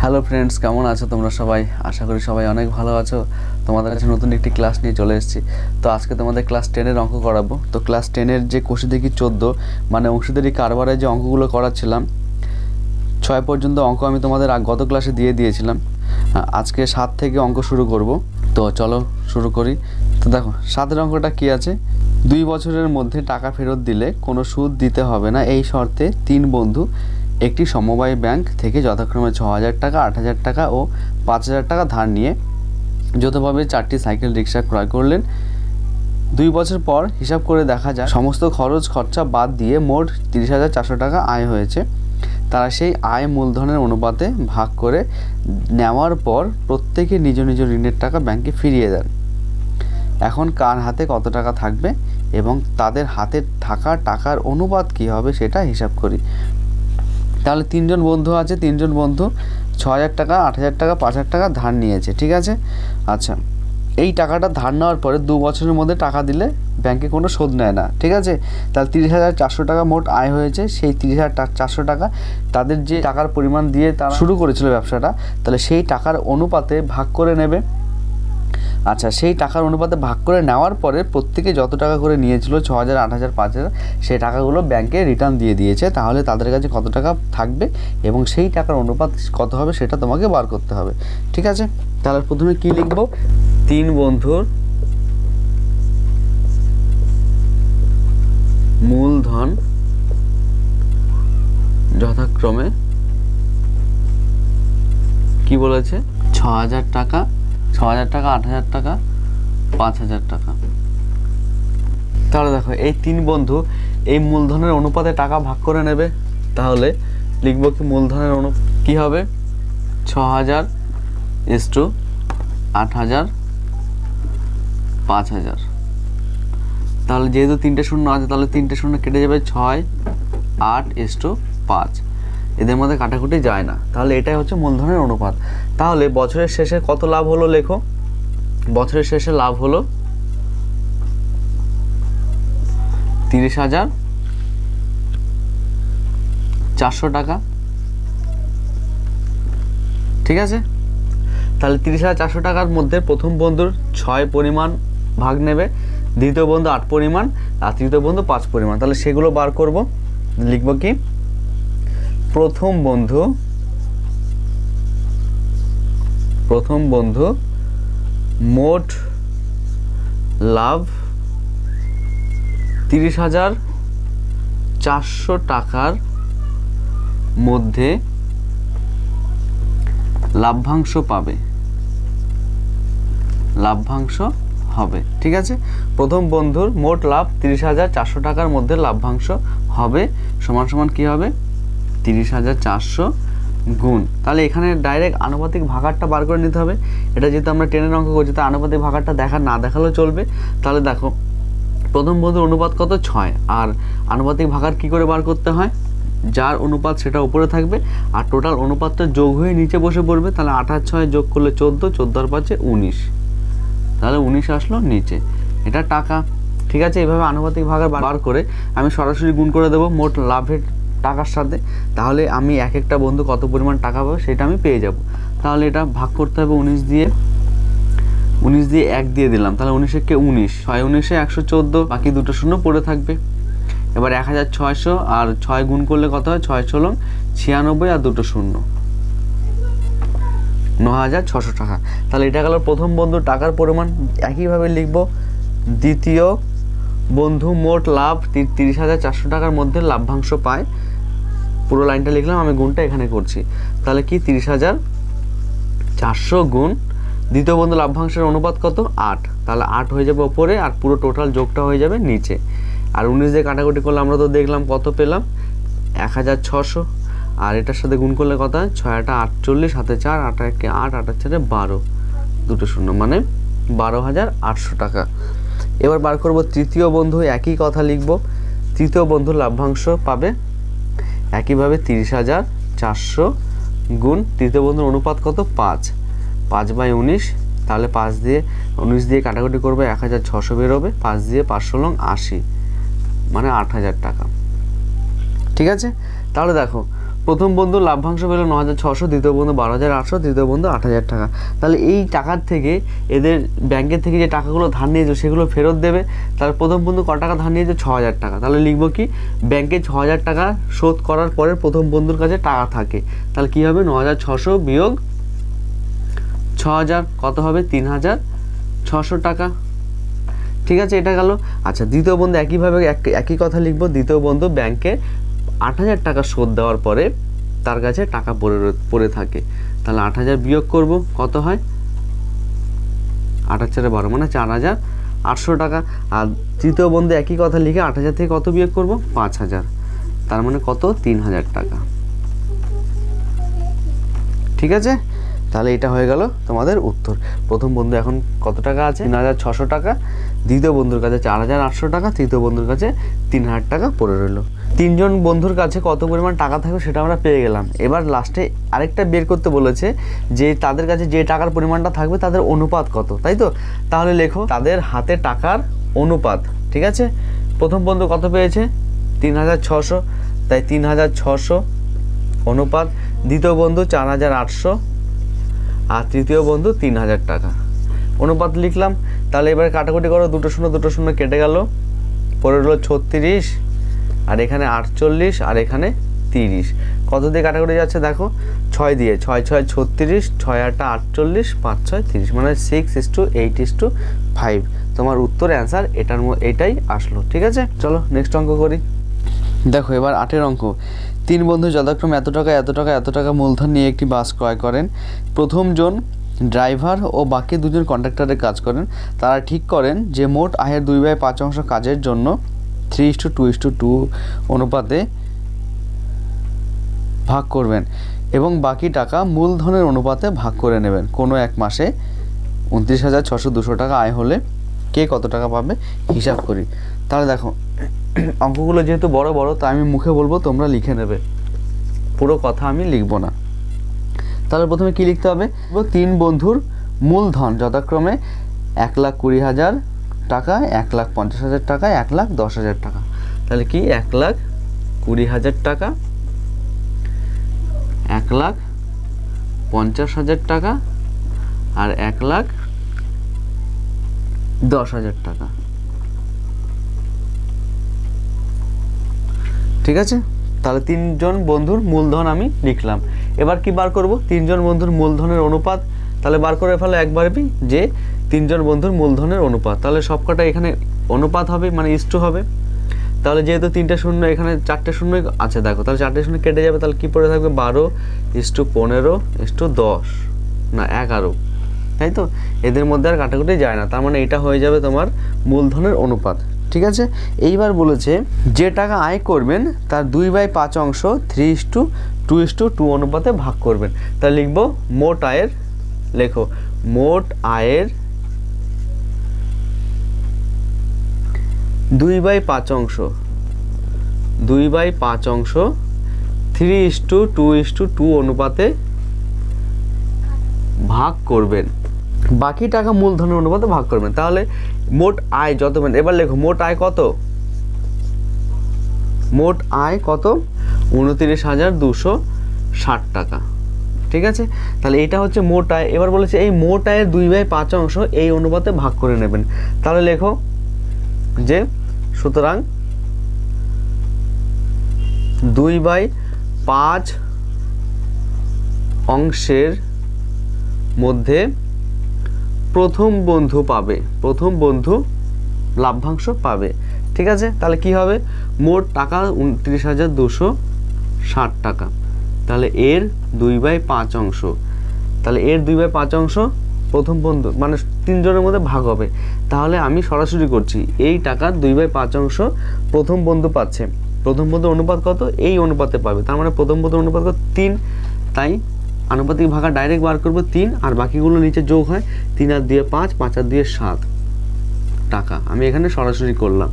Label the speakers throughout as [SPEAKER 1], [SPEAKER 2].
[SPEAKER 1] Hello friends, কেমন আছো তোমরা সবাই? আশা করি সবাই অনেক ভালো আছো। তোমাদের কাছে নতুন একটি ক্লাস নিয়ে চলে এসেছি। তো আজকে তোমাদের ক্লাস 10-এর অঙ্ক করাবো। তো ক্লাস 10-এর যে কোষে দেখি 14 মানে অংশীদারি কারবারে যে অঙ্কগুলো করাচ্ছিলাম 6 পর্যন্ত অঙ্ক আমি তোমাদের গত ক্লাসে দিয়ে দিয়েছিলাম। আজকে 7 থেকে অঙ্ক শুরু করব। তো চলো শুরু করি। তো দেখো 7-এর অঙ্কটা কি আছে, 2 বছরের মধ্যে টাকা ফেরত দিলে কোনো সুদ দিতে হবে না, এই শর্তে 3 বন্ধু একটি সমবায় ব্যাংক থেকে যথাক্রমে 6,000 টাকা, 8,000 টাকা ও 5,000 টাকা ধার নিয়ে যৌথভাবে 4টি সাইকেল রিক্সা ক্রয় করলেন। 2 বছর পর হিসাব করে দেখা যায় সমস্ত খরচ খরচা বাদ দিয়ে মোট 30,400 টাকা আয় হয়েছে। তারা সেই আয় মূলধনের অনুপাতে ভাগ করে নেওয়ার পর প্রত্যেকে নিজ নিজ ঋণের টাকা ব্যাংকে ফিরিয়ে দেন। এখন কার হাতে কত টাকা থাকবে এবং তাদের হাতে থাকা টাকার অনুপাত কী হবে সেটা হিসাব করি। তাহলে 3 জন বন্ধু আছে, 3 জন বন্ধু 6,000 টাকা, 8,000 টাকা, 5,000 টাকা ধার নিয়েছে, ঠিক আছে। আচ্ছা, এই টাকাটা ধার নেওয়ার পরে 2 বছরের মধ্যে টাকা দিলে ব্যাংকে কোনো শোধ নেয় না, ঠিক আছে। তাহলে 30,400 টাকা মোট আয় হয়েছে। সেই 30,400 টাকা তাদের যে টাকার পরিমাণ দিয়ে তারা শুরু করেছিল ব্যবসাটা, তাহলে সেই টাকার অনুপাতে ভাগ করে নেবে। আচ্ছা, সেই টাকার অনুপাতে ভাগ করে নেওয়ার পরে প্রত্যেকে যত টাকা করে নিয়েছিল 6,000, 8,000, 5,000 সেই টাকাগুলো ব্যাংকে রিটার্ন দিয়ে দিয়েছে। তাহলে তাদের কাছে কত টাকা থাকবে এবং সেই টাকার অনুপাত কত হবে সেটা তোমাকে বার করতে হবে, ঠিক আছে। তাহলে প্রথমে কি লিখব, 3 বন্ধুর মূলধন যথাক্রমে কি বলেছে 6,000 টাকা, 6,000 টাকা, 8,000 টাকা, 5,000 টাকা। তাহলে দেখো এই 3 বন্ধু এই মূলধনের অনুপাতে টাকা ভাগ করে নেবে। তাহলে লিখব কি মূলধনের কি হবে 6,000 = 8,000, 5,000। তাহলে যেহেতু 3টে শূন্য আছে তাহলে 3টে শূন্য কেটে যাবে, 6, 8 = 5। এদের মধ্যে কাটাকুটি যায় না। তাহলে এটাই হচ্ছে মূলধনের অনুপাত। তাহলে বছরের শেষে কত লাভ হলো লেখো। বছরের শেষে লাভ হলো 30,400 টাকা, ঠিক আছে। তাহলে 30,400 টাকার মধ্যে প্রথম বন্ধুর 6 পরিমাণ ভাগ নেবে, দ্বিতীয় বন্ধু 8 পরিমাণ আর তৃতীয় বন্ধু 5 পরিমাণ। তাহলে সেগুলো বার করব। লিখব কি প্রথম বন্ধু মোট লাভ 30,400 টাকার মধ্যে লাভ্যাংশ পাবে, লাভ্যাংশ হবে, ঠিক আছে। প্রথম বন্ধুর মোট লাভ 30,400 টাকার মধ্যে লাভ্যাংশ হবে সমান সমান কি হবে 30,400 গুণ। তাহলে এখানে ডাইরেক্ট আনুপাতিক ভাগারটা বার করে নিতে হবে। এটা যেহেতু আমরা 10-এর অঙ্ক করছি তা আনুপাতিক ভাগারটা না দেখালেও চলবে। তাহলে দেখো প্রথম বন্ধুর অনুপাত কত 6, আর আনুপাতিক ভাগার কি করে বার করতে হয়, যার অনুপাত সেটা উপরে থাকবে আর টোটাল অনুপাতটা যোগ হয়ে নিচে বসে পড়বে। তাহলে 8 আর 6 যোগ করলে 14, 14 আর 5 19, তাহলে 19 আসলো নিচে। এটা টাকা, ঠিক আছে। এইভাবে আনুপাতিক ভাগার বার করে আমি সরাসরি গুণ করে দেবো মোট লাভের টাকার সাথে। তাহলে আমি এক একটা বন্ধু কত পরিমাণ টাকা পাবো সেটা আমি পেয়ে যাব। তাহলে এটা ভাগ করতে হবে 19 দিয়ে 1 দিয়ে দিলাম। তাহলে 19 কে 19, 6 19 114, বাকি দুটো শূন্য পড়ে থাকবে। এবার 1,600 আর 6 গুণ করলে কত হয় 6 × 96 আর দুটো শূন্য 9,600 টাকা। তাহলে এটা গেল প্রথম বন্ধু টাকার পরিমাণ। একইভাবে লিখব দ্বিতীয় বন্ধু মোট লাভ 30,400 টাকার মধ্যে লাভ্যাংশ পায়। পুরো লাইনটা লিখলাম, আমি গুণটা এখানে করছি। তাহলে কি 30,400 গুণ দ্বিতীয় বন্ধু লাভ্যাংশের অনুপাত কত 8, তাহলে 8 হয়ে যাবে ওপরে আর পুরো টোটাল যোগটা হয়ে যাবে নিচে। আর 19 দিয়ে কাটাকুটি করলে আমরা তো দেখলাম কত পেলাম 1,600, আর এটার সাথে গুণ করলে কত হয় 6 8 48, হাতে 4, 8 1 8, 8 4 12, দুটো শূন্য মানে 12,800 টাকা। এবার বার করব তৃতীয় বন্ধু, একই কথা লিখব। তৃতীয় বন্ধুর লাভ্যাংশ পাবে একইভাবে 30,400 গুণ তৃতীয় বন্ধুর অনুপাত কত 5, 5/19। তাহলে 5 দিয়ে 19 দিয়ে কাটাকুটি করবে 1,600 বেরোবে, 5 দিয়ে 5 × 80 মানে 8,000 টাকা, ঠিক আছে। তাহলে দেখো প্রথম বন্ধু লাভ্যাংশ পেল 9,600, দ্বিতীয় বন্ধু 12,800, তৃতীয় বন্ধু 8,000 টাকা। তাহলে এই টাকার থেকে এদের ব্যাংকের থেকে যে টাকাগুলো ধার নিয়েছে সেগুলো ফেরত দেবে। তাহলে প্রথম বন্ধু কত টাকা ধার নিয়েছে? 6,000 টাকা। তাহলে লিখবো কি, ব্যাংকে 6,000 টাকা শোধ করার পরে প্রথম বন্ধুর কাছে টাকা থাকে। তাহলে কী হবে? 9,600 বিয়োগ 6,000 কত হবে? 3,600 টাকা। ঠিক আছে, এটা গেল। আচ্ছা, দ্বিতীয় বন্ধু একইভাবে একই কথা লিখবো। দ্বিতীয় বন্ধু ব্যাংকে 8,000 টাকা শোধ দেওয়ার পরে তার কাছে টাকা পড়ে থাকে। তাহলে 8,000 বিয়োগ করব, কত হয়? 8,4 মানে 4,800 টাকা। আর তৃতীয় বন্ধু একই কথা লিখে 8,000 থেকে কত বিয়োগ করব? 5,000, তার মানে কত? 3,000 টাকা। ঠিক আছে, তাহলে এটা হয়ে গেল তোমাদের উত্তর। প্রথম বন্ধু এখন কত টাকা আছে? 3,600 টাকা। দ্বিতীয় বন্ধুর কাছে 4,800 টাকা। তৃতীয় বন্ধুর কাছে 3,000 টাকা পড়ে রইল। তিনজন বন্ধুর কাছে কত পরিমাণ টাকা থাকবে সেটা আমরা পেয়ে গেলাম। এবার লাস্টে আরেকটা বের করতে বলেছে যে তাদের কাছে যে টাকার পরিমাণটা থাকবে তাদের অনুপাত কত, তাই তো? তাহলে লেখো তাদের হাতে টাকার অনুপাত। ঠিক আছে, প্রথম বন্ধু কত পেয়েছে? 3,600, তাই 3,600 অনুপাত। দ্বিতীয় বন্ধু 4,800 আর তৃতীয় বন্ধু 3,000 টাকা। অনুপাত লিখলাম। তাহলে এবার কাটাকুটি করো, দুটো শূন্য কেটে গেল, পড়ে রইল 36, আর এখানে 48, আর এখানে 30। কত দিয়ে কাটাকুটি যাচ্ছে দেখো? 6 দিয়ে। 6 6 36, 6 8 48, 5 6 30, মানে 6:8:5। তোমার উত্তর অ্যান্সার এটাই আসলো। ঠিক আছে, চলো নেক্সট অঙ্ক করি। দেখো এবার 8এর অঙ্ক। 3 বন্ধু যথাক্রমে এত টাকা মূলধন নিয়ে একটি বাস ক্রয় করেন। প্রথম জন ড্রাইভার ও বাকি দুজন কন্ট্রাক্টরের কাজ করেন। তারা ঠিক করেন যে মোট আয়ের 2/5 কাজের জন্য 3:2:2 অনুপাতে ভাগ করবেন এবং বাকি টাকা মূলধনের অনুপাতে ভাগ করে নেবেন। কোনো এক মাসে 29,600 টাকা আয় হলে কে কত টাকা পাবে হিসাব করি। তাহলে দেখো অঙ্কগুলো যেহেতু বড় তাই আমি মুখে বলবো, তোমরা লিখে নেবে, পুরো কথা আমি লিখবো না। তাহলে প্রথমে কি লিখতে হবে? 3 বন্ধুর মূলধন যথাক্রমে 1,20,000 টাকা, 1,50,000 টাকা, 1,10,000 টাকা। তাহলে কি 1,20,000 টাকা, 1,50,000 টাকা আর 1,10,000 টাকা। ঠিক আছে, তাহলে 3 জন বন্ধুর মূলধন আমি লিখলাম। এবার কি বার করব? 3 জন বন্ধুর মূলধনের অনুপাত। তাহলে বার করে ফেলো একবারই যে 3 জন বন্ধুর মূলধনের অনুপাত। তাহলে সবকটা এখানে অনুপাত হবে, মানে ইস্টু হবে। তাহলে যেহেতু 3টে শূন্য, এখানে 4টে শূন্য আছে, দেখো তাহলে 4টে শূন্য কেটে যাবে। তাহলে কি পড়ে থাকবে? 12:15:10 না 11, তাই তো? এদের মধ্যে আর কাটাকুটি যায় না, তার মানে এটা হয়ে যাবে তোমার মূলধনের অনুপাত। ঠিক আছে, এইবার বলেছে যে টাকা আয় করবেন তার 2/5 3:2:2 অনুপাতে ভাগ করবেন। তাহলে লিখবো মোট আয়ের, লেখো মোট আয়ের 2/5 3:2:2 অনুপাতে ভাগ করবেন, বাকি টাকা মূলধনের অনুপাতে ভাগ করবেন। তাহলে মোট আয় যত, এবার লেখো মোট আয় কত? মোট আয় কত? 29,260 টাকা। ঠিক আছে, তাহলে এটা হচ্ছে মোট আয়। এবার বলেছে এই মোট আয়ের 2/5 এই অনুপাতে ভাগ করে নেবেন। তাহলে লেখো যে সুতরাং 2/5 অংশের মধ্যে প্রথম বন্ধু পাবে, প্রথম বন্ধু লাভ্যাংশ পাবে। ঠিক আছে, তাহলে কি হবে? মোট টাকা 29,260 টাকা। তাহলে এর 2/5, তাহলে এর 2/5 প্রথম বন্ধু মানে 3 জনের মধ্যে ভাগ হবে। তাহলে আমি সরাসরি করছি, এই টাকার 2/5 প্রথম বন্ধু পাচ্ছে। প্রথম বন্ধুর অনুপাত কত? এই অনুপাতে পাবে, তার মানে প্রথম বন্ধুর অনুপাত কত? 3। তাই আনুপাতিক ভাগা ডাইরেক্ট বার করবো 3, আর বাকিগুলো নিচে যোগ হয়। 3 আর 2 5, 5 আর 2 7 টাকা। আমি এখানে সরাসরি করলাম।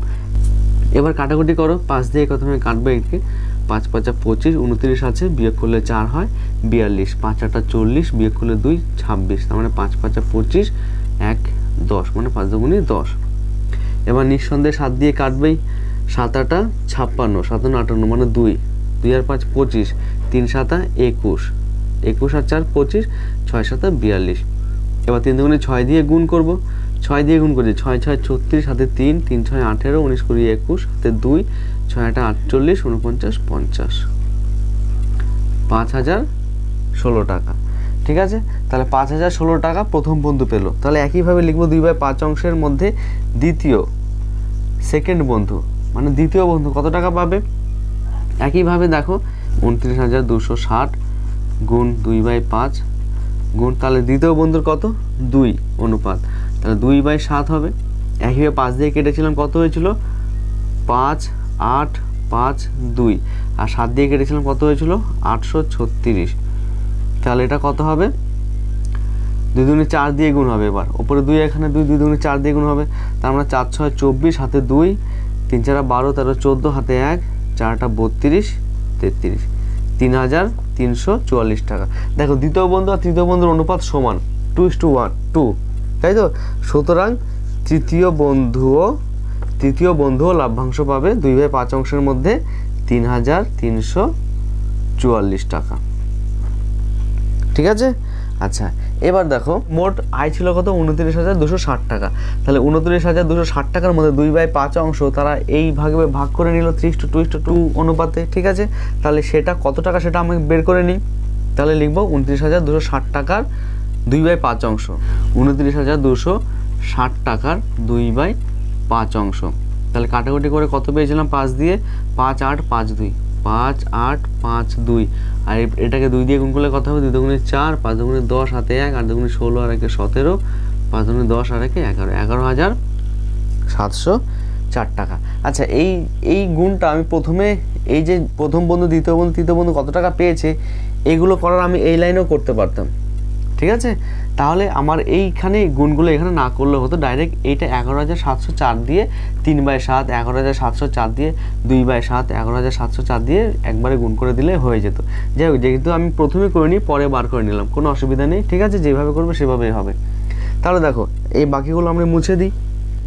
[SPEAKER 1] এবার কাটাকুটি করো, 5 দিয়ে প্রথমে কাটবে একে। 5 5 25, 29 আছে, বিয়োগ করলে 4 হয় 42, 5 8 40, বিয়োগ করলে 2 26, তার মানে 5 5 25, 1 10, মানে 5 2 10। এবার নিঃসন্দেহে 7 দিয়ে কাটবেই। 7 8 56, 57 58, মানে 2 2 আর 5 25, 3 7 21, 21 আর 4 25, 6 7 42। এবার 3 দুগুণে 6 দিয়ে গুণ করব, 6 দিয়ে গুণ করছি 6 6 36, হাতে 3, 3 6 18, 19 20 21, হাতে 2, 6 8 48, 49 50, 5016 টাকা। ঠিক আছে, তাহলে 5016 টাকা প্রথম বন্ধু পেলো। তাহলে একইভাবে লিখবো 2/5 অংশের মধ্যে দ্বিতীয় সেকেন্ড বন্ধু মানে দ্বিতীয় বন্ধু কত টাকা পাবে। একইভাবে দেখো 29,260 গুণ 2/5 গুণ, তাহলে দ্বিতীয় বন্ধুর কত 2 অনুপাত, তাহলে 2/7 হবে। একইভাবে 5 দিয়ে কেটেছিলাম কত হয়েছিল 5 8 5 2, আর 7 দিয়ে কেটেছিলাম কত হয়েছিল 836। তাহলে এটা কত হবে 2 দুগুণে 4 দিয়ে গুণ হবে, এবার উপরে 2 এখানে 2, 2 দুগুণে 4 দিয়ে গুণ হবে, তার মানে 4 6 24, হাতে 2, 3 4 12, 13 14, হাতে 1, 4 32 33, 3344 টাকা। দেখো দ্বিতীয় বন্ধু আর তৃতীয় বন্ধুর অনুপাত সমান 2:1 2, তাই তো। সুতরাং তৃতীয় বন্ধুও লাভ্যাংশ পাবে 2/5 অংশের মধ্যে 3344 টাকা। ঠিক আছে, আচ্ছা এবার দেখো মোট আয় ছিল কত 29,260 টাকা। তাহলে 29,260 টাকার মধ্যে 2/5 অংশ তারা এই ভাগে ভাগ করে নিল 3:2 অনুপাতে। ঠিক আছে, তাহলে সেটা কত টাকা সেটা আমি বের করে নিই। তাহলে লিখবো 29,260 টাকার 2/5 অংশ, 29,260 টাকার 2/5 অংশ। তাহলে কাটাকুটি করে কত পেয়েছিলাম 5 দিয়ে, 5 8 5 2, 5 8 5 2, আর এটাকে 2 দিয়ে গুণ করলে কত হবে 2 দুগুণে 4, 5 দুগুণে 10, হাতে 1, 8 দুগুণে 16, আর 1 17, 5 দুগুণে 10, আর 1 11, 11,704 টাকা। আচ্ছা এই গুণটা আমি প্রথমে এই যে প্রথম বন্ধু দ্বিতীয় বন্ধু তৃতীয় বন্ধু কত টাকা পেয়েছে এগুলো করার আমি এই লাইনেও করতে পারতাম। ঠিক আছে, তাহলে আমার এইখানে গুণগুলো এখানে না করলে হতো, ডাইরেক্ট এইটা 11,704 দিয়ে 3/7, 11,704 দিয়ে 2/7, 11,704 দিয়ে একবারে গুণ করে দিলে হয়ে যেত। যাই হোক, যেহেতু আমি প্রথমে করে নিই পরে বার করে নিলাম, কোনো অসুবিধা নেই। ঠিক আছে, যেভাবে করবে সেভাবেই হবে। তাহলে দেখো এই বাকিগুলো আমরা মুছে দিই।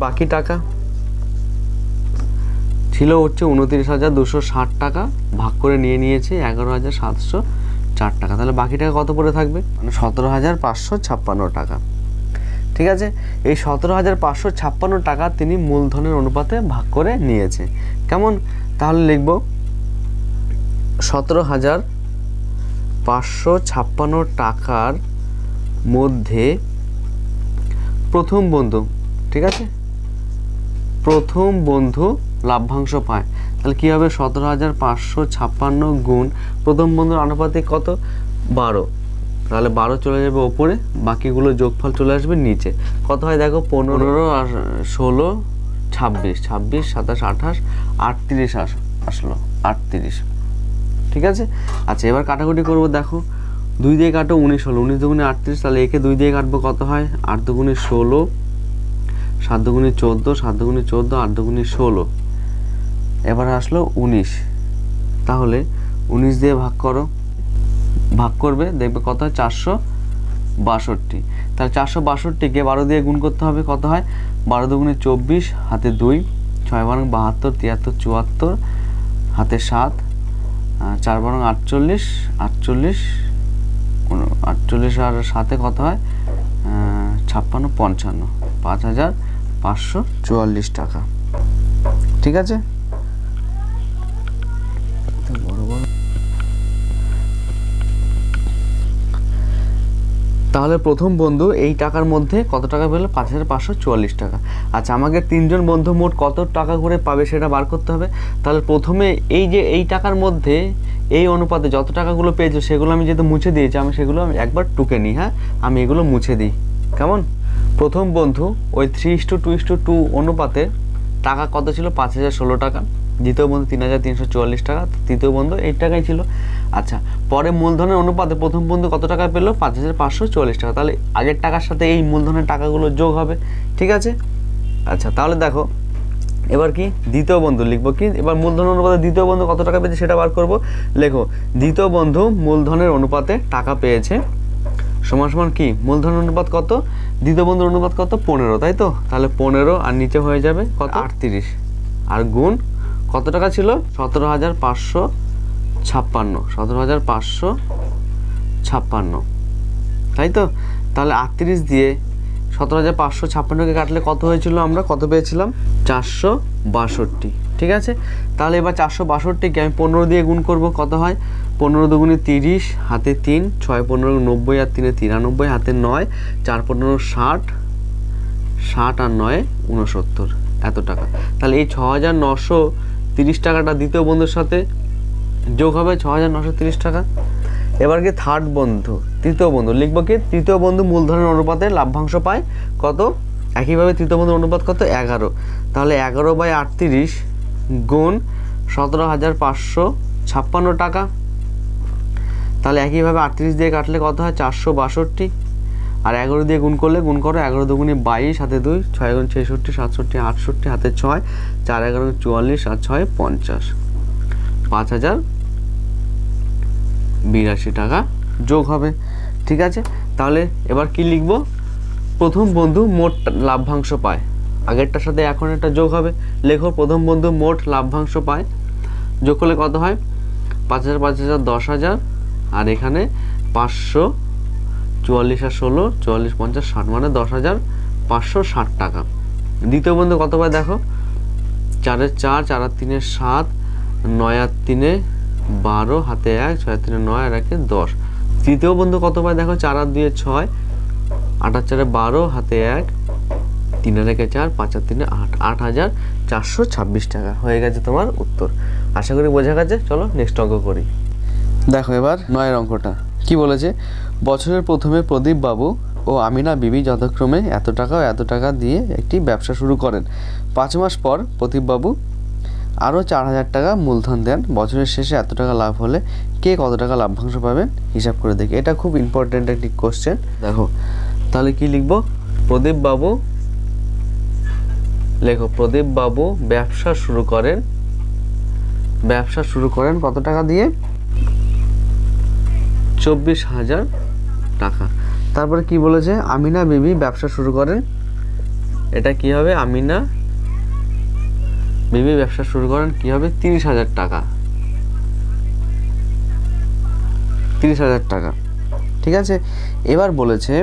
[SPEAKER 1] বাকি টাকা ছিল হচ্ছে 29,260 টাকা, ভাগ করে নিয়েছে 11,704 টাকা। তাহলে বাকি টাকা কত পড়ে থাকবে মানে 17,556 টাকা। ঠিক আছে, এই 17,556 টাকা তিনি মূলধনের অনুপাতে ভাগ করে নিয়েছে। কেমন, তাহলে লিখব 17,556 টাকার মধ্যে প্রথম বন্ধু, ঠিক আছে, প্রথম বন্ধু লাভ্যাংশ পায়। তাহলে কী হবে 17,556 গুণ প্রথম বন্ধুর আনুপাতিক কত 12, তাহলে 12 চলে যাবে ওপরে, বাকিগুলো যোগফল চলে আসবে নিচে। কত হয় দেখো 15 আর 16 26, 26 27 28 38 আসলো 38। ঠিক আছে, আচ্ছা এবার কাটাকুটি করবো। দেখো 2 দিয়ে কাটো 19 হলো, 19 দুগুণে 38, তাহলে একে 2 দিয়ে কাটবো কত হয় 8 দুগুণে 16, 7 দুগুণে 14, 7 দুগুণে 14, 8 দুগুণে 16, এবার আসলো 19। তাহলে 19 দিয়ে ভাগ করবে দেখবে কত হয় 462। তাহলে 462কে 12 দিয়ে গুণ করতে হবে, কত হয় 12 দুগুণে 24, হাতে 2, 6 বারং 72, 73 74, হাতে 7, 4 বারং 48, 48 আর 7 কত হয় 56 55, 5,544 টাকা। ঠিক আছে, তাহলে প্রথম বন্ধু এই টাকার মধ্যে কত টাকা পেলো 5,544 টাকা। আচ্ছা আমাকে 3 জন বন্ধু মোট কত টাকা করে পাবে সেটা বার করতে হবে। তাহলে প্রথমে এই যে এই টাকার মধ্যে এই অনুপাতে যত টাকাগুলো পেয়েছো সেগুলো আমি যেহেতু মুছে দিয়েছি, আমি সেগুলো একবার টুকে নিই। হ্যাঁ, আমি এগুলো মুছে দিই। কেমন, প্রথম বন্ধু ওই 3:2 অনুপাতে টাকা কত ছিল 5,016 টাকা, দ্বিতীয় বন্ধু 3,344 টাকা, তৃতীয় বন্ধু এই টাকাই ছিল। আচ্ছা পরে মূলধনের অনুপাতে প্রথম বন্ধু কত টাকা পেলো 5,544 টাকা, তাহলে আগের টাকার সাথে এই মূলধনের টাকাগুলো যোগ হবে। ঠিক আছে, আচ্ছা তাহলে দেখো এবার কি দ্বিতীয় বন্ধু লিখবো কি, এবার মূলধনের অনুপাতে দ্বিতীয় বন্ধু কত টাকা পেয়েছে সেটা বার করব। লেখো দ্বিতীয় বন্ধু মূলধনের অনুপাতে টাকা পেয়েছে সমান সমান কি মূলধনের অনুপাত কত, দ্বিতীয় বন্ধুর অনুপাত কত 15, তাই তো। তাহলে 15 আর নিচে হয়ে যাবে কত 38, আর গুণ কত টাকা ছিল 17,556 17,556, তাই তো? তাহলে 38 দিয়ে 17,556কে কাটলে কত হয়েছিল, আমরা কত পেয়েছিলাম? 462। ঠিক আছে, তাহলে এবার 462কে আমি 15 দিয়ে গুণ করব, কত হয়? 15 দুগুণে 30, হাতে 3, 6 15 90 আর 3 93, হাতে 9, 4 15 60, 60 আর 9 69, এত টাকা। তাহলে এই 6,930 টাকাটা দ্বিতীয় বন্ধুর সাথে যোগ হবে, 6,930 টাকা। এবার কি থার্ড বন্ধু, তৃতীয় বন্ধু লিখবো কি? তৃতীয় বন্ধু মূলধনের অনুপাতে লাভ্যাংশ পায় কত? একইভাবে তৃতীয় বন্ধুর অনুপাত কত? 11। তাহলে 11/38 গুণ 17,556 টাকা। তাহলে একইভাবে 38 দিয়ে কাটলে কত হয়? 462, আর 11 দিয়ে গুণ করলে, গুণ করো 11 দুগুণে 22, হাতে 2, 6 গুণ 66, 67, 68, হাতে 6, 4 11 44 আর 6 50, 5,082 টাকা যোগ হবে। ঠিক আছে, তাহলে এবার কি লিখবো? প্রথম বন্ধু মোট লাভ্যাংশ পায়, আগেরটার সাথে এখন এটা যোগ হবে। লেখো প্রথম বন্ধু মোট লাভ্যাংশ পায়, যোগ করলে কত হয়? 5,000 5,000 10,000, আর এখানে 500, 44 আর 16, 44 50 60, মানে 10,560 টাকা। দ্বিতীয় বন্ধু কত পায় দেখো? 4 এর 4, 4 আর 3 এর 7, 9 আর 3 এ 12, হাতে 1, 6 আর 3 এ 9 আর 1 এ 10। তৃতীয় বন্ধু কত পায় দেখো? 4 আর 2 এ 6, 8 আর 4 এ 12, হাতে 1, 3 আর 1 এ 4, 5 আর 3 এ 8, 8,426 টাকা হয়ে গেছে তোমার উত্তর। আশা করি বোঝা গেছে। চলো নেক্সট অঙ্ক করি। দেখো এবার 9 অঙ্কটা কি বলেছে? বছরের প্রথমে প্রদীপ বাবু ও আমিনা বিবি যথাক্রমে এত টাকা ও এত টাকা দিয়ে একটি ব্যবসা শুরু করেন। 5 মাস পর প্রদীপ বাবু আরও 4,000 টাকা মূলধন দেন। বছরের শেষে এত টাকা লাভ হলে কে কত টাকা লাভ্যাংশ পাবেন হিসাব করে দেখি। এটা খুব ইম্পর্টেন্ট একটি কোশ্চেন। দেখো তাহলে কি লিখবো? প্রদীপ বাবু, লেখো প্রদীপ বাবু ব্যবসা শুরু করেন কত টাকা দিয়ে? 24,000 টাকা। তারপরে কি বলেছে? আমিনা বিবি ব্যবসা শুরু করেন, এটা কি হবে? আমিনা বিবি ব্যবসা শুরু করেন কি হবে? 30,000 টাকা, 30,000 টাকা। ঠিক আছে, এবার বলেছে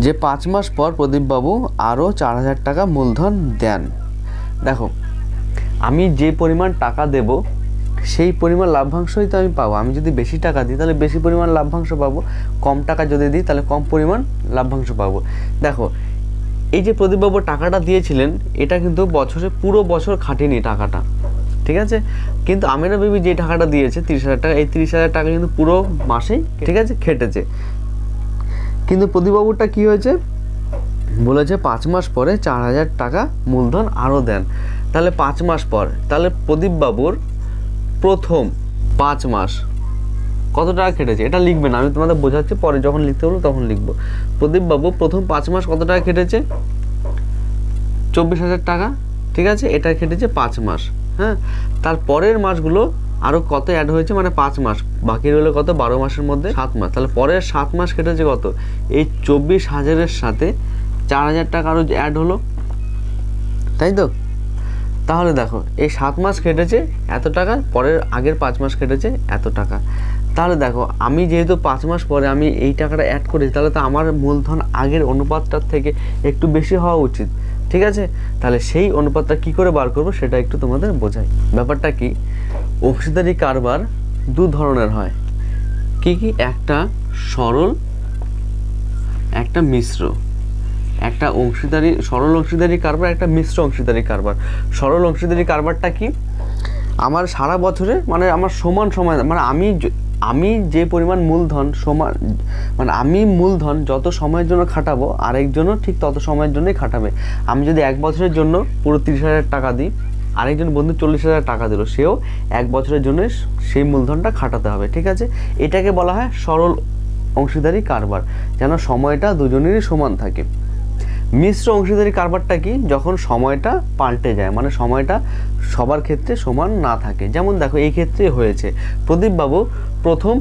[SPEAKER 1] যে 5 মাস পর প্রদীপ বাবু আরও 4,000 টাকা মূলধন দেন। দেখো আমি যে পরিমাণ টাকা দেব সেই পরিমাণ লাভ্যাংশই তো আমি পাবো। আমি যদি বেশি টাকা দিই তাহলে বেশি পরিমাণ লাভ্যাংশ পাবো, কম টাকা যদি দিই তাহলে কম পরিমাণ লাভ্যাংশ পাবো। দেখো এই যে প্রদীপবাবু টাকাটা দিয়েছিলেন এটা কিন্তু বছরে পুরো বছর খাটেনি টাকাটা, ঠিক আছে? কিন্তু আমিনা বিবি যে টাকাটা দিয়েছে 30,000 টাকা, এই 30,000 টাকা কিন্তু পুরো মাসেই, ঠিক আছে, খেটেছে। কিন্তু প্রদীপবাবুরটা কি হয়েছে? বলেছে 5 মাস পরে 4,000 টাকা মূলধন আরও দেন। তাহলে 5 মাস পর, তাহলে প্রদীপবাবুর প্রথম 5 মাস কত টাকা খেটেছে এটা লিখবে না, আমি তোমাদের বোঝাচ্ছি, পরে যখন লিখতে বলবো তখন লিখবো। প্রদীপবাবু প্রথম 5 মাস কত টাকা খেটেছে? 24,000 টাকা, ঠিক আছে? এটা খেটেছে 5 মাস। হ্যাঁ, তার পরের মাসগুলো আরও কত অ্যাড হয়েছে, মানে 5 মাস বাকি রইলো কত? 12 মাসের মধ্যে 7 মাস। তাহলে পরের 7 মাস কেটেছে কত? এই 24,000-এর সাথে 4,000 টাকা আরও অ্যাড হলো, তাই তো? তাহলে দেখো এই 7 মাস কেটেছে এত টাকা, পরের আগের 5 মাস কেটেছে এত টাকা। তাহলে দেখো আমি যেহেতু 5 মাস পরে আমি এই টাকাটা অ্যাড করেছি, তাহলে তো আমার মূলধন আগের অনুপাতটার থেকে একটু বেশি হওয়া উচিত, ঠিক আছে? তাহলে সেই অনুপাতটা কি করে বার করবো সেটা একটু তোমাদের বোঝাই। ব্যাপারটা কি, অংশীদারি কারবার দু ধরনের হয়। কি কি? একটা সরল, একটা মিশ্র। একটা অংশীদারি, সরল অংশীদারি কারবার, একটা মিশ্র অংশীদারি কারবার। সরল অংশীদারি কারবারটা কি? আমার সারা বছরে মানে আমার সমান সময়, মানে আমি যে পরিমাণ মূলধন সমান, মানে আমি মূলধন যত সময়ের জন্য খাটাবো আরেকজনও ঠিক তত সময়ের জন্যই খাটাবে। আমি যদি 1 বছরের জন্য পুরো 30,000 টাকা দিই, আরেকজন বন্ধু 40,000 টাকা দিল, সেও 1 বছরের জন্য সেই মূলধনটা খাটাতে হবে, ঠিক আছে? এটাকে বলা হয় সরল অংশীদারি কারবার, যেন সময়টা দুজনেরই সমান থাকে। মিশ্র অংশীদারি কারবারটা কি? যখন সময়টা পাল্টে যায়, মানে সময়টা সবার ক্ষেত্রে সমান না থাকে। যেমন দেখো এই ক্ষেত্রে হয়েছে, প্রদীপবাবু প্রথম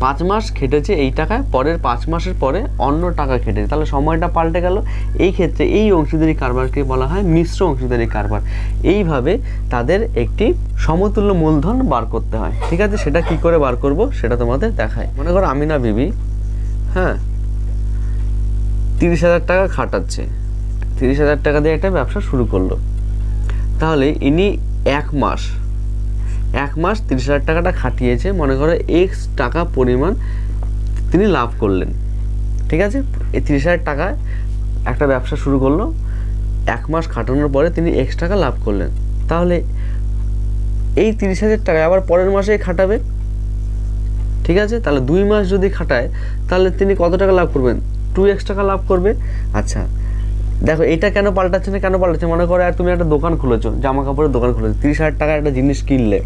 [SPEAKER 1] 5 মাস খেটেছে এই টাকায়, পরের 5 মাসের পরে অন্য টাকা খেটেছে, তাহলে সময়টা পাল্টে গেল। এই ক্ষেত্রে এই অংশীদারি কারবারকে বলা হয় মিশ্র অংশীদারি কারবার। এইভাবে তাদের একটি সমতুল্য মূলধন বার করতে হয়। ঠিক আছে, সেটা কি করে বার করব সেটা তোমাদের দেখায়। মনে করো আমিনা বিবি 30,000 টাকা খাটাচ্ছে, 30,000 টাকা দিয়ে একটা ব্যবসা শুরু করলো। তাহলে ইনি এক মাস 30,000 টাকাটা খাটিয়েছে, মনে করো এক্স টাকা পরিমাণ তিনি লাভ করলেন। ঠিক আছে, এই 30,000 টাকায় একটা ব্যবসা শুরু করলো, 1 মাস খাটানোর পরে তিনি এক্স টাকা লাভ করলেন। তাহলে এই 30,000 টাকায় আবার পরের মাসে খাটাবে। ঠিক আছে, তাহলে 2 মাস যদি খাটায় তাহলে তিনি কত টাকা লাভ করবেন? 2x টাকা লাভ করবে। আচ্ছা দেখো এটা কেন পাল্টাচ্ছে না, কেন পাল্টাচ্ছে? মনে করো আর তুমি একটা দোকান খুলেছো, জামা কাপড়ের দোকান খুলেছো, 30,000 টাকা একটা জিনিস কিনলে,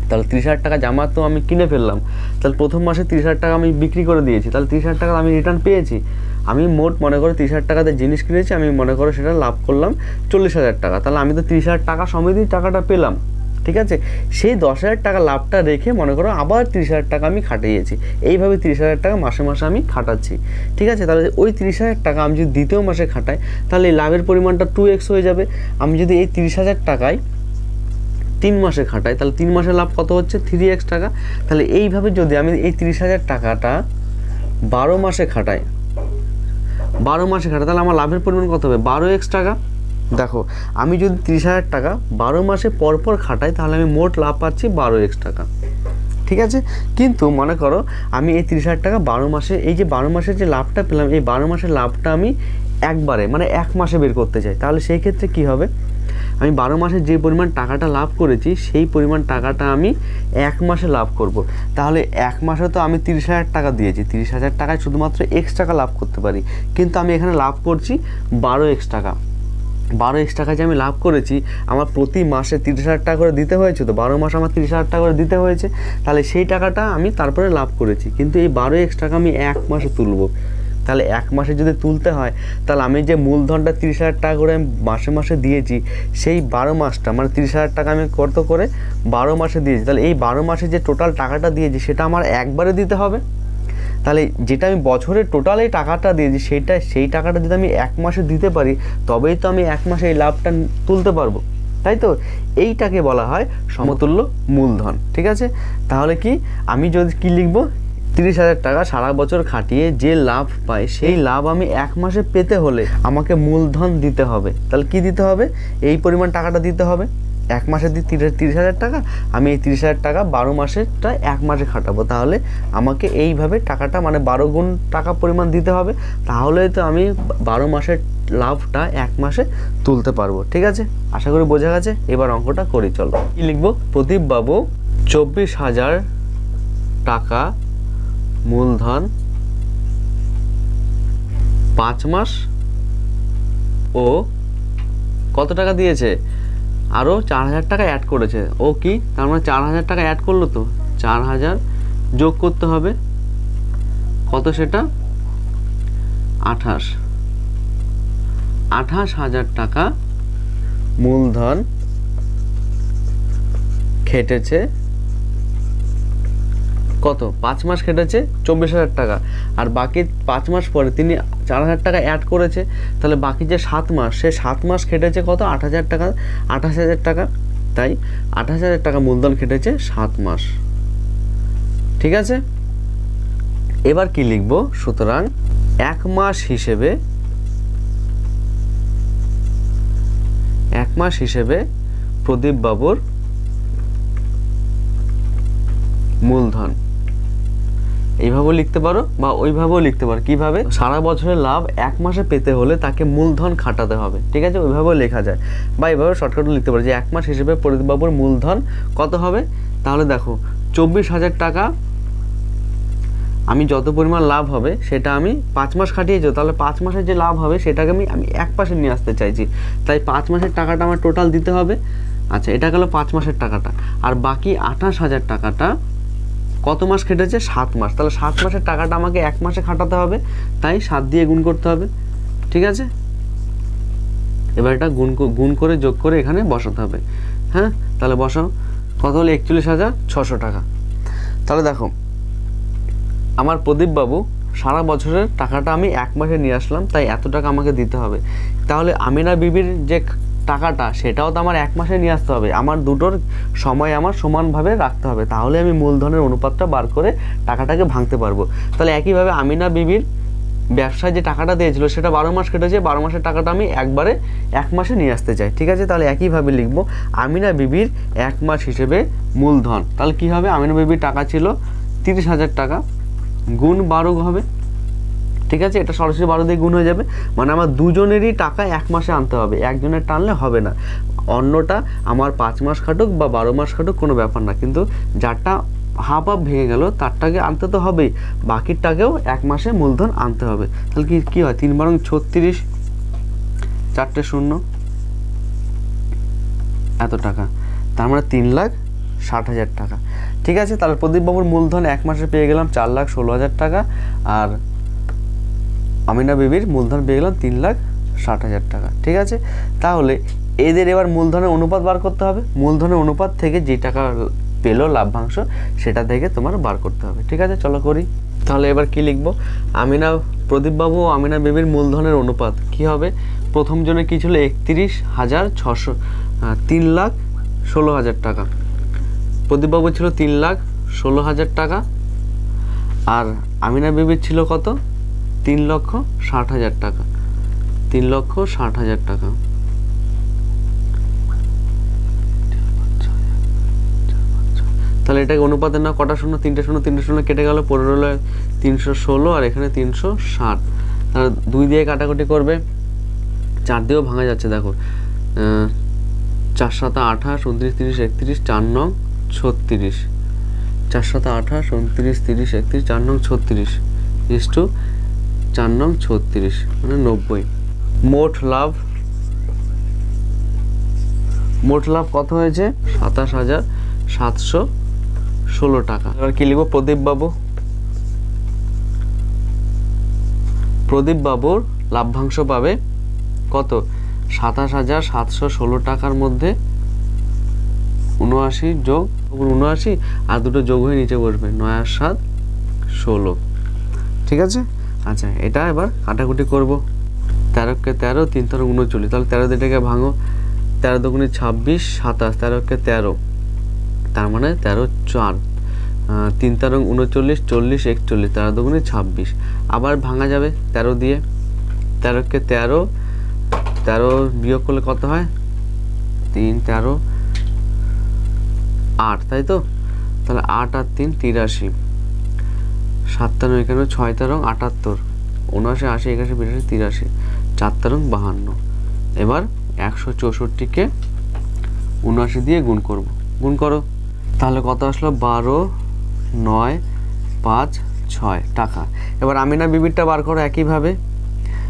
[SPEAKER 1] তাহলে 30,000 টাকা জামা তো আমি কিনে ফেললাম, তাহলে প্রথম মাসে 30,000 টাকা আমি বিক্রি করে দিয়েছি, তাহলে 30,000 টাকা আমি রিটার্ন পেয়েছি। আমি মোট মনে করো 30,000 টাকাতে জিনিস কিনেছি, আমি মনে করো সেটা লাভ করলাম 40,000 টাকা, তাহলে আমি তো 30,000 টাকা সমেতই টাকাটা পেলাম। ঠিক আছে, সেই 10,000 টাকা লাভটা রেখে মনে করো আবার 30,000 টাকা আমি খাটিয়েছি, এইভাবে 30,000 টাকা মাসে মাসে আমি খাটাচ্ছি। ঠিক আছে, তাহলে ওই 30,000 টাকা আমি যদি দ্বিতীয় মাসে খাটাই তাহলে এই লাভের পরিমাণটা 2x হয়ে যাবে। আমি যদি এই 30,000 টাকায় 3 মাসে খাটাই তাহলে 3 মাসের লাভ কত হচ্ছে? 3x টাকা। তাহলে এইভাবে যদি আমি এই 30,000 টাকাটা 12 মাসে খাটাই, তাহলে আমার লাভের পরিমাণ কত হবে? 12x টাকা। দেখো আমি যদি 30,000 টাকা 12 মাসে পরপর খাটাই তাহলে আমি মোট লাভ পাচ্ছি 12x টাকা। ঠিক আছে, কিন্তু মনে করো আমি এই 30,000 টাকা 12 মাসে, এই যে 12 মাসের যে লাভটা পেলাম, এই 12 মাসের লাভটা আমি একবারে মানে 1 মাসে বের করতে চাই, তাহলে সেই ক্ষেত্রে কি হবে? আমি 12 মাসে যে পরিমাণ টাকাটা লাভ করেছি সেই পরিমাণ টাকাটা আমি 1 মাসে লাভ করব। তাহলে 1 মাসে তো আমি 30,000 টাকা দিয়েছি, 30,000 টাকায় শুধুমাত্র x টাকা লাভ করতে পারি, কিন্তু আমি এখানে লাভ করছি 12x টাকা। 12x টাকা যে আমি লাভ করেছি, আমার প্রতি মাসে 30,000 টাকা করে দিতে হয়েছে, তো 12 মাসে আমার 30,000 টাকা করে দিতে হয়েছে, তাহলে সেই টাকাটা আমি তারপরে লাভ করেছি, কিন্তু এই 12x টাকা আমি 1 মাসে তুলব। তাহলে 1 মাসে যদি তুলতে হয় তাহলে আমি যে মূলধনটা 30,000 টাকা করে আমি মাসে মাসে দিয়েছি, সেই 12 মাসটা মানে 30,000 টাকা আমি কত করে 12 মাসে দিয়েছি, তাহলে এই 12 মাসে যে টোটাল টাকাটা দিয়েছি সেটা আমার একবারে দিতে হবে। তাহলে যেটা আমি বছরের টোটাল এই টাকাটা দিয়েছি সেই টাকাটা যদি আমি 1 মাসে দিতে পারি তবেই তো আমি 1 মাসে এই লাভটা তুলতে পারবো, তাই তো? এইটাকে বলা হয় সমতুল্য মূলধন। ঠিক আছে, তাহলে কি আমি যদি কি লিখবো? 30,000 টাকা সারা বছর খাটিয়ে যে লাভ পাই সেই লাভ আমি 1 মাসে পেতে হলে আমাকে মূলধন দিতে হবে। তাহলে কি দিতে হবে? এই পরিমাণ টাকাটা দিতে হবে। 1 মাসে দিই 30,000 টাকা, আমি এই 30,000 টাকা 12 মাসেরটা 1 মাসে খাটাবো, তাহলে আমাকে এইভাবে টাকাটা মানে 12 গুণ টাকা পরিমাণ দিতে হবে, তাহলে তো আমি 12 মাসের লাভটা 1 মাসে তুলতে পারবো। ঠিক আছে, আশা করি বোঝা গেছে। এবার অঙ্কটা করি, চলো। কি লিখবো? প্রদীপ বাবু 24,000 টাকা মূলধন 5 মাস ও কত টাকা দিয়েছে? আরও 4,000 টাকা অ্যাড করেছে। ও কি তার মানে 4,000 টাকা অ্যাড করলো, তো 4,000 যোগ করতে হবে, কত সেটা? 28,000 টাকা মূলধন খেটেছে। কত? 5 মাস খেটেছে 24,000 টাকা, আর বাকি 5 মাস পরে তিনি 4,000 টাকা অ্যাড করেছে, তাহলে বাকি যে 7 মাস সে 7 মাস খেটেছে কত? 8,000 টাকা, 28,000 টাকা, তাই 28,000 টাকা মূলধন খেটেছে 7 মাস। ঠিক আছে, এবার কি লিখবো? সুতরাং 1 মাস হিসেবে প্রদীপ বাবুর মূলধন, এইভাবেও লিখতে পারো বা ওইভাবেও লিখতে পারো। কিভাবে? সারা বছরের লাভ 1 মাসে পেতে হলে তাকে মূলধন খাটাতে হবে। ঠিক আছে, ওইভাবেও লেখা যায় বা এইভাবে শর্টকাটও লিখতে পারো যে 1 মাস হিসেবে প্রদীপবাবুর মূলধন কত হবে? তাহলে দেখো 24,000 টাকা আমি যত পরিমাণ লাভ হবে সেটা আমি 5 মাস খাটিয়েছি, তাহলে 5 মাসের যে লাভ হবে সেটাকে আমি 1 মাসে নিয়ে আসতে চাইছি, তাই 5 মাসের টাকাটা আমার টোটাল দিতে হবে। আচ্ছা, এটা গেল 5 মাসের টাকাটা, আর বাকি 28,000 টাকাটা কত মাস খেটেছে? 7 মাস, তাহলে 7 মাসের টাকাটা আমাকে 1 মাসে খাটাতে হবে, তাই 7 দিয়ে গুণ করতে হবে। ঠিক আছে, এবার এটা গুণ করে যোগ করে এখানে বসাতে হবে। হ্যাঁ, তাহলে বসাও, কত হলো? 41,600 টাকা। তাহলে দেখো আমার প্রদীপবাবু সারা বছরের টাকাটা আমি এক মাসে নিয়ে আসলাম, তাই এত টাকা আমাকে দিতে হবে। তাহলে আমিনা বিবির যে টাকাটা সেটাও তো আমার এক মাসে নিয়ে আসতে হবে। আমার দুটোর সময় আমার সমানভাবে রাখতে হবে, তাহলে আমি মূলধনের অনুপাতটা বার করে টাকাটাকে ভাঙতে পারবো। তাহলে একইভাবে আমিনা বিবির ব্যবসায় যে টাকাটা দিয়েছিল সেটা 12 মাস কেটেছে, 12 মাসের টাকাটা আমি একবারে এক মাসে নিয়ে আসতে চাই। ঠিক আছে, তাহলে একইভাবে লিখবো আমিনা বিবির এক মাস হিসেবে মূলধন। তাহলে কী হবে, আমিনা বিবির টাকা ছিল 30,000 টাকা, গুণ 12 হবে। ঠিক আছে, এটা সরাসরি 12 দিয়ে গুণ হয়ে যাবে, মানে আমার দুজনেরই টাকা এক মাসে আনতে হবে, একজনের টানলে হবে না। অন্যটা আমার 5 মাস খাটুক বা 12 মাস খাটুক কোনো ব্যাপার না, কিন্তু যারটা হাফ ভেঙে গেল তারটাকে আনতে তো হবেই, বাকিরটাকেও এক মাসে মূলধন আনতে হবে। তাহলে কি হয়, 3 বারং 36, 4টে শূন্য, এত টাকা, তার মানে 3,60,000 টাকা। ঠিক আছে, তাহলে প্রদীপবাবুর মূলধন এক মাসে পেয়ে গেলাম 4,16,000 টাকা, আর আমিনা বিবির মূলধন পেয়ে গেলাম 3,60,000 টাকা। ঠিক আছে, তাহলে এদের এবার মূলধনের অনুপাত বার করতে হবে। মূলধনের অনুপাত থেকে যে টাকা পেলো লাভ্যাংশ সেটা থেকে তোমার বার করতে হবে। ঠিক আছে, চলো করি। তাহলে এবার কি লিখব, প্রদীপবাবু ও আমিনা বিবির মূলধনের অনুপাত কি হবে। প্রথম জনে কি ছিল, 31,600, 3,16,000 টাকা। প্রদীপবাবু ছিল 3,16,000 টাকা, আর আমিনা বিবির ছিল কত, 3,60,000 টাকা, 3,60,000 টাকা। তাহলে এটাকে অনুপাতে না, কটা শূন্য, 3টে শূন্য, 3টে শূন্য কেটে গেল, পড়ে রইল 316, আর এখানে 360। তাহলে 2 দিয়ে কাটাকুটি করবে, 4 দিয়েও ভাঙা যাচ্ছে, দেখো 4 7 28, 29 30 31, 4 নং 36, 4 7 28, 29 30 31, 4 নং 36 ইস্টু 4 নং 36, মানে 90। মোট লাভ কত হয়েছে, 27,716 টাকা। এবার কি লিখবো, প্রদীপবাবুর লাভ্যাংশ পাবে কত, 27,716 টাকার মধ্যে 79 যোগ 79, আর দুটো যোগ হয়ে নিচে বসবে 9 আর 7 16। ঠিক আছে, আচ্ছা এটা এবার কাটাকুটি করব। 13কে 13, 3 13 39, তাহলে 13 দিটাকে ভাঙো, 13 দুগুণে 26, 27, 13কে 13, তার মানে 13 4, 3 13 39, 40 41, 13 দুগুণে 26। আবার ভাঙা যাবে 13 দিয়ে, 13কে 13, 13 বিয়োগ করলে কত হয়, 3 13 8, তাই তো। তাহলে 8 আর 3 83, 57 এখানে 6 13 78, 79 80 81 82 83, 4 13 52। এবার 164কে 79 দিয়ে গুণ করব, গুণ করো, তাহলে কত আসলো, 12 9 5 6 টাকা। এবার আমিনা বিবিরটা বার করো একইভাবে,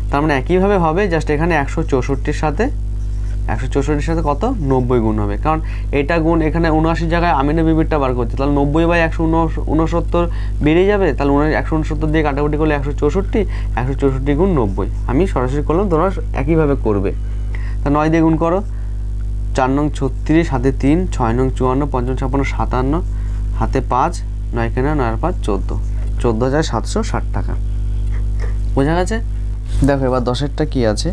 [SPEAKER 1] তার মানে একইভাবে হবে, জাস্ট এখানে 164-র সাথে কত, 90 গুণ হবে, কারণ এটা গুণ এখানে 79 জায়গায় আমিনা বিবিরটা বার করছে, তাহলে 90/169 বেরিয়ে যাবে। তাহলে 169 দিয়ে কাটাকুটি করলে 164 গুণ 90, আমি সরাসরি করলাম, তোমরা একইভাবে করবে। তা 9 দিয়ে গুণ করো, 4 নং 36, হাতে 3, 6 নং 54, 5 56 57, হাতে 5, 9 কেনা 9 আর 5 14, 14,760 টাকা। বোঝা গেছে। দেখো এবার 10এরটা কি আছে,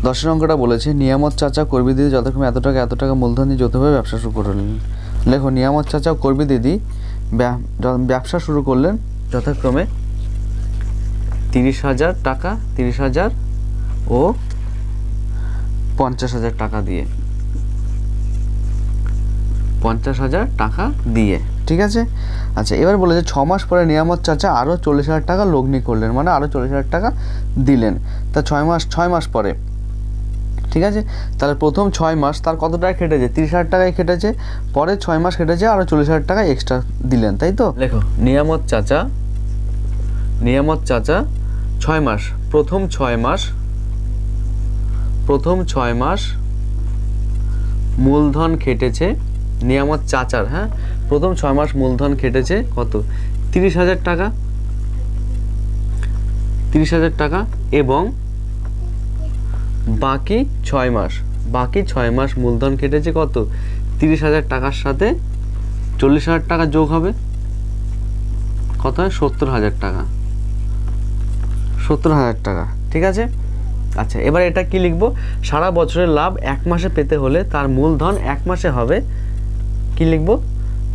[SPEAKER 1] 10এর অঙ্কটা বলেছে, নিয়ামত চাচা কর্মী দিদি যথাক্রমে এত টাকা মূলধন দিয়ে যৌথভাবে ব্যবসা শুরু করলেন। লেখো, নিয়ামত চাচা ও কর্মী দিদি ব্যবসা শুরু করলেন যথাক্রমে 30,000 টাকা, 30,000 ও 50,000 টাকা দিয়ে, 50,000 টাকা দিয়ে। ঠিক আছে, আচ্ছা এবার বলেছে 6 মাস পরে নিয়ামত চাচা আরও 40,000 টাকা লগ্নি করলেন, মানে আরও 40,000 টাকা দিলেন। তা 6 মাস পরে, ঠিক আছে, তাহলে প্রথম 6 মাস তার কত টাকা খেটেছে, 30,000 টাকায় খেটেছে, পরে 6 মাস খেটেছে আরও 40,000 টাকা এক্সট্রা দিলেন, তাই তো। লেখো, নিয়ামত চাচা 6 মাস, প্রথম 6 মাস মূলধন খেটেছে নিয়ামত চাচার, হ্যাঁ, প্রথম 6 মাস মূলধন খেটেছে কত, 30,000 টাকা, 30,000 টাকা, এবং বাকি 6 মাস মূলধন কেটেছে কত, 30,000 টাকার সাথে 40,000 টাকা যোগ হবে, কত হয় 70,000 টাকা, 70,000 টাকা, ঠিক আছে। আচ্ছা, এবার এটা কি লিখবো, সারা বছরের লাভ এক মাসে পেতে হলে তার মূলধন এক মাসে হবে, কি লিখবো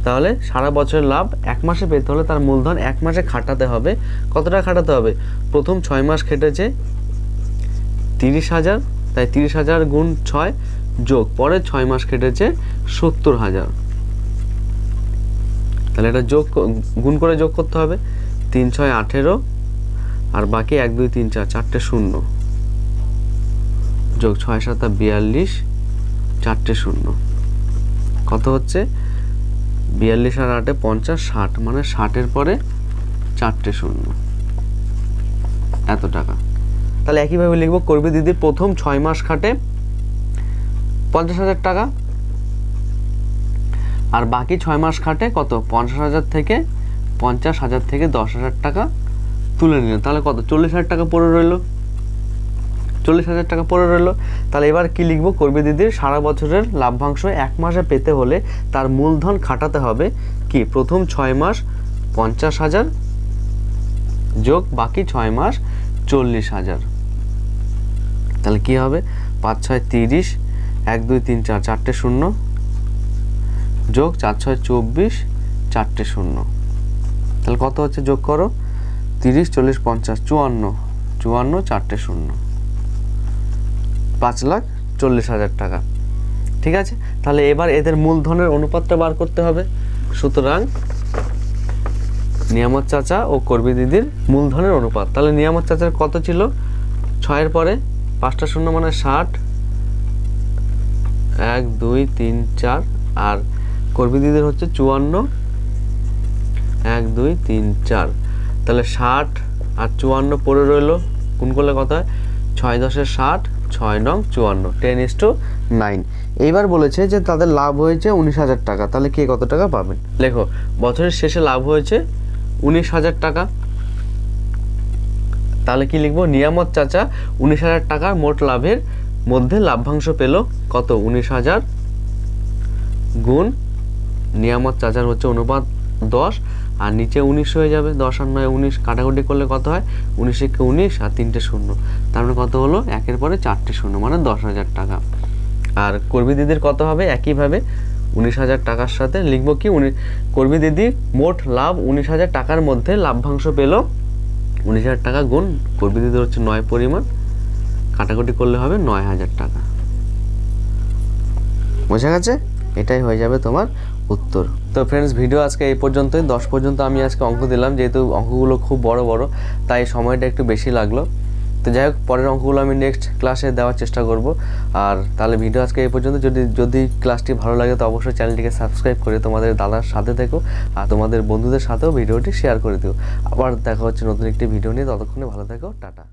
[SPEAKER 1] তাহলে, সারা বছরের লাভ এক মাসে পেতে হলে তার মূলধন এক মাসে খাটাতে হবে। কতটা খাটাতে হবে, প্রথম 6 মাস খেটেছে 30,000, তাই 30,000 গুণ 6 যোগ পরে 6 মাস খেটেছে 70,000, তাহলে এটা যোগ গুণ করে যোগ করতে হবে, 3 6 18 আর বাকি 1 2 3 4 4টে শূন্য যোগ 6 7 42 4টে শূন্য, কত হচ্ছে 42 আর 8 50 60, মানে 60-এর পরে 4টে শূন্য, এত টাকা। তাহলে একইভাবে লিখবো, করবি দিদির প্রথম 6 মাস খাটে 50,000 টাকা আর বাকি 6 মাস খাটে কত 50,000 থেকে 10,000 টাকা তুলে নিল, তাহলে কত 40,000 টাকা পড়ে রইলো, 40,000 টাকা পড়ে রইলো। তাহলে এবার কি লিখবো, করবি দিদির সারা বছরের লাভ্যাংশ এক মাসে পেতে হলে তার মূলধন খাটাতে হবে কি, প্রথম 6 মাস 50,000 যোগ বাকি 6 মাস 40,000, তাহলে কি হবে 5 6 30 1 2 3 4 4টে শূন্য যোগ 4 6 24 4টে শূন্য, তাহলে কত হচ্ছে, যোগ করো 30 40 50 54 54 4টে শূন্য, 5,40,000 টাকা, ঠিক আছে। তাহলে এবার এদের মূলধনের অনুপাতটা বার করতে হবে। সুতরাং নিয়ামত চাচা ও করবি দিদির মূলধনের অনুপাত, তাহলে নিয়ামত চাচার কত ছিল 6-এর পরে 5টা শূন্য মানে 60, 1 2 3 4, আর করবি দিদির হচ্ছে 54, 1 2 3 4, তাহলে 60 আর 54 পড়ে রইলো, গুণ করলে কত হয় 6 10 60, 6 9 54, 10:9। এইবার বলেছে যে তাদের লাভ হয়েছে 19,000 টাকা, তাহলে কে কত টাকা পাবেন, লেখো বছরের শেষে লাভ হয়েছে 19,000 টাকা, তাহলে কি লিখবো, নিয়ামত চাচা 19,000 টাকার মোট লাভের মধ্যে লাভ্যাংশ পেল কত 19,000 গুণ নিয়ামত চাচার হচ্ছে অনুপাত 10 আর নিচে 19 হয়ে যাবে, 10 আর 9 19, কাটাকুটি করলে কত হয় 19 একে 19 আর 3টে শূন্য, তার মানে কত হলো 1-এর পরে 4টে শূন্য মানে 10,000 টাকা। আর করবি দিদির কত হবে, একইভাবে 19,000 টাকার সাথে লিখবো কি, করবি দিদি মোট লাভ 19,000 টাকার মধ্যে লাভ্যাংশ পেল 19,000 টাকা গুণ করবি দিদির হচ্ছে 9 পরিমাণ, কাটাকুটি করলে হবে 9,000 টাকা, বোঝা গেছে, এটাই হয়ে যাবে তোমার উত্তর। তো ফ্রেন্ডস, ভিডিও আজকে এই পর্যন্তই, 10 পর্যন্ত আমি আজকে অঙ্ক দিলাম, যেহেতু অঙ্কগুলো খুব বড় বড় তাই সময়টা একটু বেশি লাগলো। তো যাই হোক, পরের অঙ্কগুলো আমি নেক্সট ক্লাসে দেওয়ার চেষ্টা করব। আর তাহলে ভিডিও আজকে এই পর্যন্ত। যদি ক্লাসটি ভালো লাগে তো অবশ্যই চ্যানেলটিকে সাবস্ক্রাইব করে তোমাদের দাদার সাথে থেকো আর তোমাদের বন্ধুদের সাথেও ভিডিওটি শেয়ার করে দিও। আবার দেখা হচ্ছে নতুন একটি ভিডিও নিয়ে, ততক্ষণে ভালো থেকো, টাটা।